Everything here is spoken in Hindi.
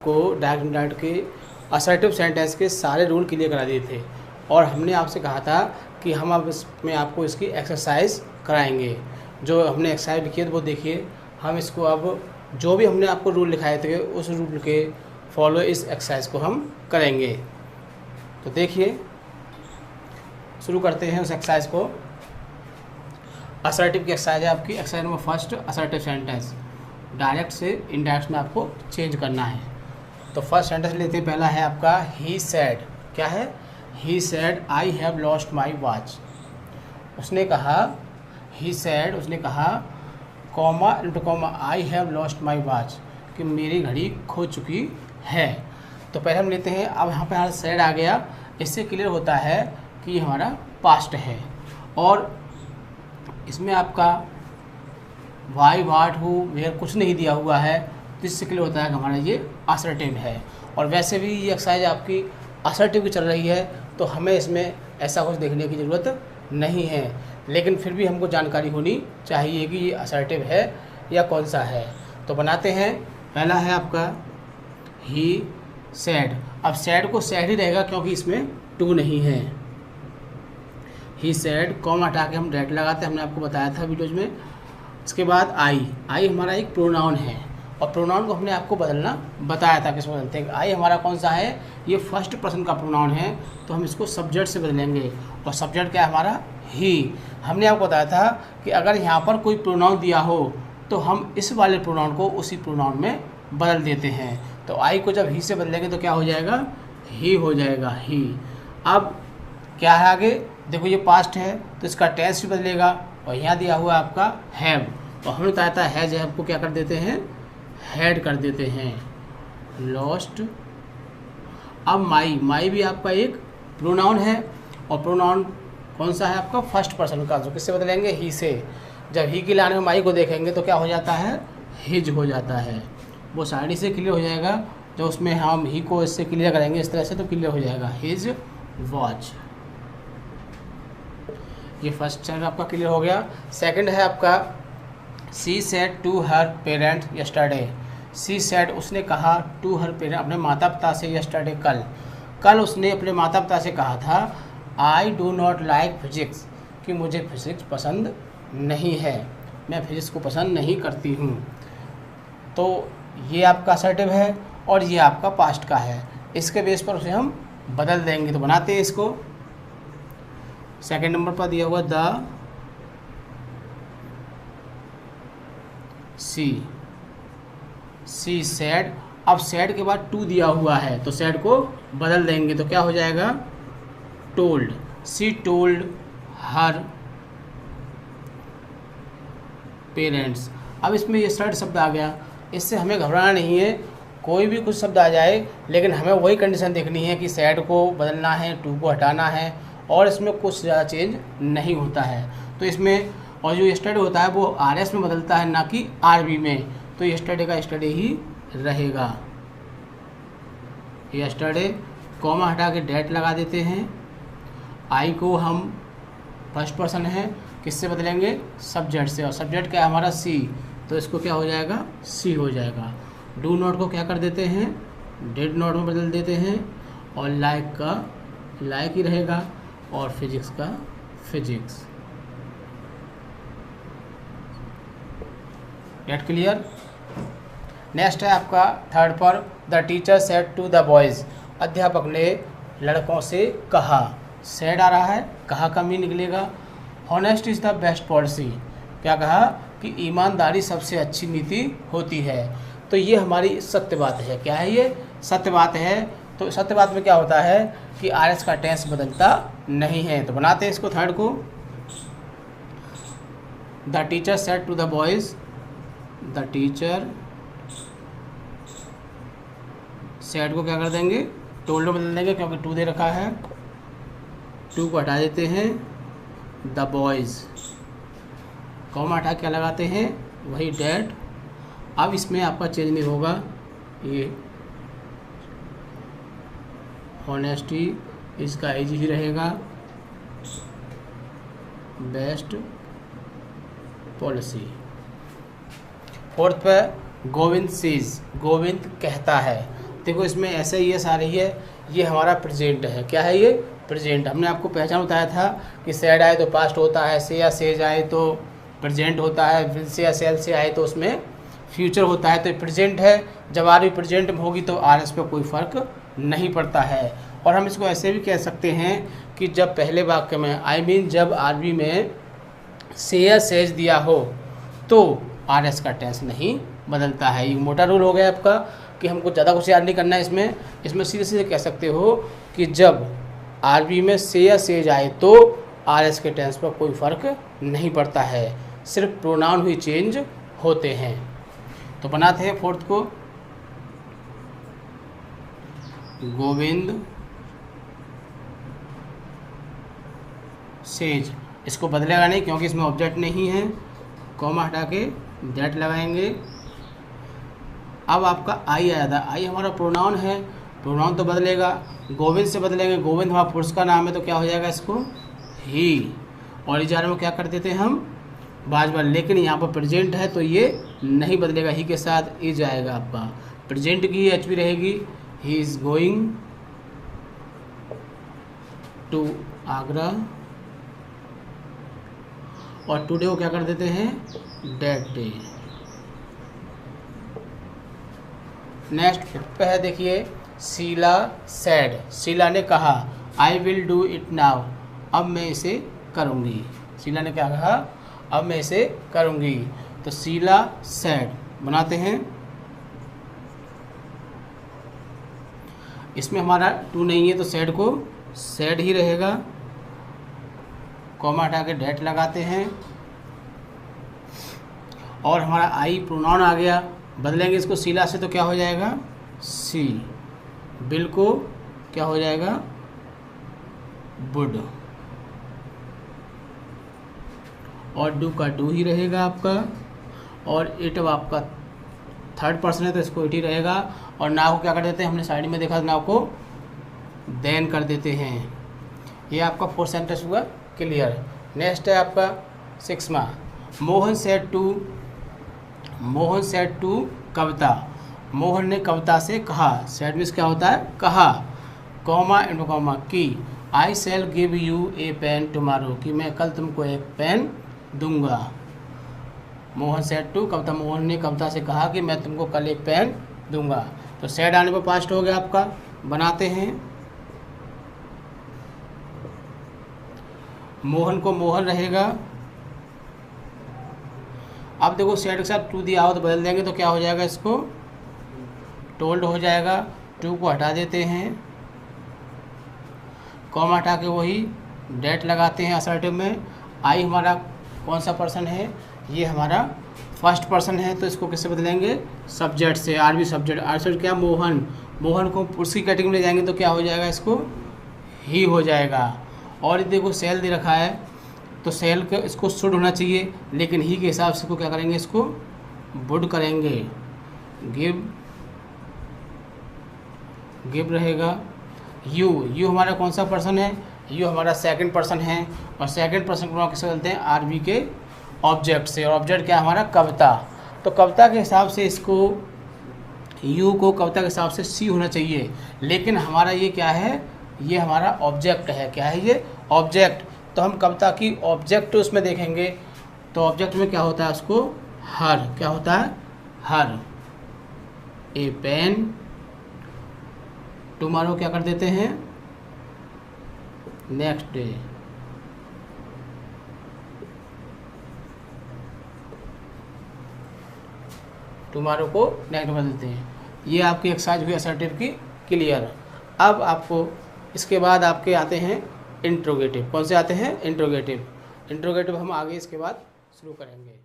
को डायरेक्ट के असर्टिव सेंटेंस के सारे रूल क्लियर करा दिए थे और हमने आपसे कहा था कि हम अब इसमें आपको इसकी एक्सरसाइज कराएंगे। जो हमने एक्सरसाइज लिखी है तो वो देखिए, हम इसको अब जो भी हमने आपको रूल लिखाए थे उस रूल के फॉलो इस एक्सरसाइज को हम करेंगे। तो देखिए, शुरू करते हैं उस एक्सरसाइज को। असर्टिव की एक्सरसाइज है आपकी। Exercise number first, assertive sentence. Direct से इनडायरेक्ट में आपको चेंज करना है। तो फर्स्ट सेंटेंस लेते हैं। पहला है आपका ही सैड। क्या है? He said I have lost my watch. उसने कहा, ही सैड उसने कहा, comma into comma, I have lost my watch, कि मेरी घड़ी खो चुकी है। तो पहले हम लेते हैं, अब यहाँ पे हमारा सैड आ गया। इससे क्लियर होता है कि ये हमारा पास्ट है और इसमें आपका वाई वाट हु वेयर कुछ नहीं दिया हुआ है, तो इससे क्लियर होता है कि हमारा ये असर्टिव है। और वैसे भी ये एक्सरसाइज आपकी असर्टिव की चल रही है, तो हमें इसमें ऐसा कुछ देखने की ज़रूरत नहीं है, लेकिन फिर भी हमको जानकारी होनी चाहिए कि ये असर्टिव है या कौन सा है। तो बनाते हैं। पहला है आपका ही सैड। अब सैड को सैड ही रहेगा क्योंकि इसमें टू नहीं है। ही सैड, कॉमा हटा के हम डेट लगाते हैं, हमने आपको बताया था वीडियोज में। इसके बाद आई हमारा एक प्रोनाउन है और प्रोनाउन को हमने आपको बदलना बताया था। किसमें बदलते हैं? आई हमारा कौन सा है? ये फर्स्ट पर्सन का प्रोनाउन है, तो हम इसको सब्जेक्ट से बदलेंगे। और सब्जेक्ट क्या है हमारा? ही। हमने आपको बताया था कि अगर यहाँ पर कोई प्रोनाउन दिया हो तो हम इस वाले प्रोनाउन को उसी प्रोनाउन में बदल देते हैं। तो आई को जब ही से बदलेंगे तो क्या हो जाएगा? ही हो जाएगा, ही। अब क्या है आगे? देखो, ये पास्ट है तो इसका टेंस भी बदलेगा और यहाँ दिया हुआ आपका हैव, और हमने बताया था हैज हैव को क्या कर देते हैं? हैड कर देते हैं। लॉस्ट। अब माई भी आपका एक प्रोनाउन है और प्रोनाउन कौन सा है आपका? फर्स्ट पर्सन का, जो किससे बदलेंगे? ही से। जब ही के लाने में माई को देखेंगे तो क्या हो जाता है? हिज हो जाता है। वो साइड से क्लियर हो जाएगा, जो उसमें हम ही को इससे क्लियर करेंगे इस तरह से तो क्लियर हो जाएगा। His watch. ये फर्स्ट चैप्टर आपका क्लियर हो गया। सेकंड है आपका she said to her parent yesterday. She said उसने कहा, टू हर पेरेंट अपने माता पिता से, यस्टरडे कल उसने अपने माता पिता से कहा था, I do not like physics, कि मुझे फिजिक्स पसंद नहीं है, मैं फिजिक्स को पसंद नहीं करती हूँ। तो ये आपका असर्टिव है और ये आपका पास्ट का है। इसके बेस पर उसे हम बदल देंगे। तो बनाते हैं इसको। सेकंड नंबर पर दिया हुआ द सी सैड। अब सैड के बाद टू दिया हुआ है तो सैड को बदल देंगे तो क्या हो जाएगा? टोल्ड। सी टोल्ड हर पेरेंट्स। अब इसमें ये सर्ड शब्द आ गया, इससे हमें घबराना नहीं है। कोई भी कुछ शब्द आ जाए, लेकिन हमें वही कंडीशन देखनी है कि सैड को बदलना है, टू को हटाना है, और इसमें कुछ ज़्यादा चेंज नहीं होता है। तो इसमें और जो यस्टरडे होता है वो आरएस में बदलता है, ना कि आरबी में। तो यस्टरडे का यस्टरडे ही रहेगा। यस्टरडे, कॉमा हटा के डेट लगा देते हैं। आई को हम फर्स्ट पर्सन है, किससे बदलेंगे? सब्जेक्ट से, और सब्जेक्ट क्या है हमारा? सी, तो इसको क्या हो जाएगा? सी हो जाएगा। डू नॉट को क्या कर देते हैं? डिड नॉट में बदल देते हैं, और लाइक का लाइक ही रहेगा, और फिजिक्स का फिजिक्स। Get clear? नेक्स्ट है आपका थर्ड पर, the teacher said to the boys. अध्यापक ने लड़कों से कहा। सेड आ रहा है, कहा का मीन निकलेगा honest is the best policy. क्या कहा? कि ईमानदारी सबसे अच्छी नीति होती है। तो ये हमारी सत्य बात है। क्या है ये? सत्य बात है। तो सत्य बात में क्या होता है कि आरएस का टेंस बदलता नहीं है। तो बनाते हैं इसको थर्ड को। The teacher said to the boys, the teacher said को क्या कर देंगे? टोल्ड में बदल देंगे क्योंकि टू दे रखा है। टू को हटा देते हैं, द बॉयज़, कॉमा हटा क्या लगाते हैं? वही डेट। अब इसमें आपका चेंज नहीं होगा, ये ऑनेस्टी इसका एज ही रहेगा, बेस्ट पॉलिसी। फोर्थ पे गोविंद सीज, गोविंद कहता है। देखो इसमें ऐसे ही आ रही है, ये हमारा प्रेजेंट है। क्या है ये? प्रेजेंट। हमने आपको पहचान बताया था कि सैड आए तो पास्ट होता है, से या सेज आए तो प्रेजेंट होता है, विल से या सेल से आए तो उसमें फ्यूचर होता है। तो प्रेजेंट है, जब आर भी प्रेजेंट में होगी तो आर एस पे कोई फ़र्क नहीं पड़ता है। और हम इसको ऐसे भी कह सकते हैं कि जब पहले वाक्य में जब आर बी में से या सेज दिया हो तो आर एस का टेंस नहीं बदलता है। ये मोटा रूल हो गया आपका कि हमको ज़्यादा कुछ याद नहीं करना है इसमें सीधे सीधे कह सकते हो कि जब आर बी में से या सेज आए तो आर एस के टेंस पर कोई फ़र्क नहीं पड़ता है, सिर्फ प्रोनाउन ही चेंज होते हैं। तो बनाते हैं फोर्थ को, गोविंद सेज। इसको बदलेगा नहीं क्योंकि इसमें ऑब्जेक्ट नहीं है, कॉमा हटा के दैट लगाएंगे। अब आपका आई आया था, आई हमारा प्रोनाउन है, प्रोनाउन तो बदलेगा, गोविंद से बदलेंगे। गोविंद हमारा पुरुष का नाम है तो क्या हो जाएगा इसको? ही। और इजारे में क्या कर देते हैं हम? बाजबल। लेकिन यहाँ पर प्रेजेंट है तो ये नहीं बदलेगा, ही के साथ इज आएगा आपका। प्रेजेंट की एच पी रहेगी, he is going to Agra. और टुडे को क्या कर देते हैं? Date day. नेक्स्ट पे है, देखिए शीला सैड, शीला ने कहा I will do it now, अब मैं इसे करूँगी। शीला ने क्या कहा? अब मैं इसे करूँगी। तो शीला सैड बनाते हैं। इसमें हमारा टू नहीं है तो सैड को सैड ही रहेगा, कॉमा हटा के डेट लगाते हैं। और हमारा आई प्रोनाउन आ गया, बदलेंगे इसको शीला से तो क्या हो जाएगा? सी। बिल को क्या हो जाएगा? वुड। और डू का डू ही रहेगा आपका। और इट अब आपका थर्ड पर्सन है तो इसको इट ही रहेगा। और नाव को क्या कर देते हैं? हमने साइड में देखा, नाव को देन कर देते हैं। ये आपका फोर्थ सेंटेंस हुआ क्लियर। नेक्स्ट है आपका सिक्सवा, मोहन सेड टू कविता, मोहन ने कविता से कहा। सेड मीन्स क्या होता है? कहा, कॉमा एंड कॉमा की, I shall give you a pen tomorrow, कि मैं कल तुमको एक पेन दूंगा। मोहन सेड टू कविता, मोहन ने कविता से कहा कि मैं तुमको कल एक पेन दूंगा। तो सेड आने पर पास्ट हो गया आपका। बनाते हैं, मोहन को मोहन रहेगा। अब देखो सेड के साथ टू दिया हो तो बदल देंगे तो क्या हो जाएगा? इसको टोल्ड हो जाएगा। टू को हटा देते हैं, कॉमा हटा के वही डेट लगाते हैं असर्टिव में। आई हमारा कौन सा पर्सन है? ये हमारा फर्स्ट पर्सन है तो इसको किससे बदलेंगे? सब्जेक्ट से। R B subject, R subject क्या? मोहन। मोहन को पुरुष की कैटेगरी में ले जाएंगे तो क्या हो जाएगा? इसको ही हो जाएगा। और देखो सेल दे रखा है तो सेल का इसको शुड होना चाहिए, लेकिन ही के हिसाब से इसको क्या करेंगे? इसको वुड करेंगे। गिव रहेगा। यू हमारा कौन सा पर्सन है? यू हमारा सेकंड पर्सन है। और सेकंड पर्सन को किससे बोलते हैं? आर बी के ऑब्जेक्ट से। और ऑब्जेक्ट क्या हमारा? कविता। तो कविता के हिसाब से इसको यू को कविता के हिसाब से सी होना चाहिए, लेकिन हमारा ये क्या है? ये हमारा ऑब्जेक्ट है। क्या है ये? ऑब्जेक्ट। तो हम कविता की ऑब्जेक्ट उसमें देखेंगे तो ऑब्जेक्ट में क्या होता है? उसको हर, क्या होता है? हर। ए पेन, टुमारो क्या कर देते हैं? Next day. टुमारो को नेक्स्ट बदल देते हैं। ये आपकी एक्सरसाइज हुई असर्टिव की क्लियर। अब आपको इसके बाद आपके आते हैं इंट्रोगेटिव। कौन से आते हैं? इंट्रोगेटिव। इंट्रोगेटिव हम आगे इसके बाद शुरू करेंगे।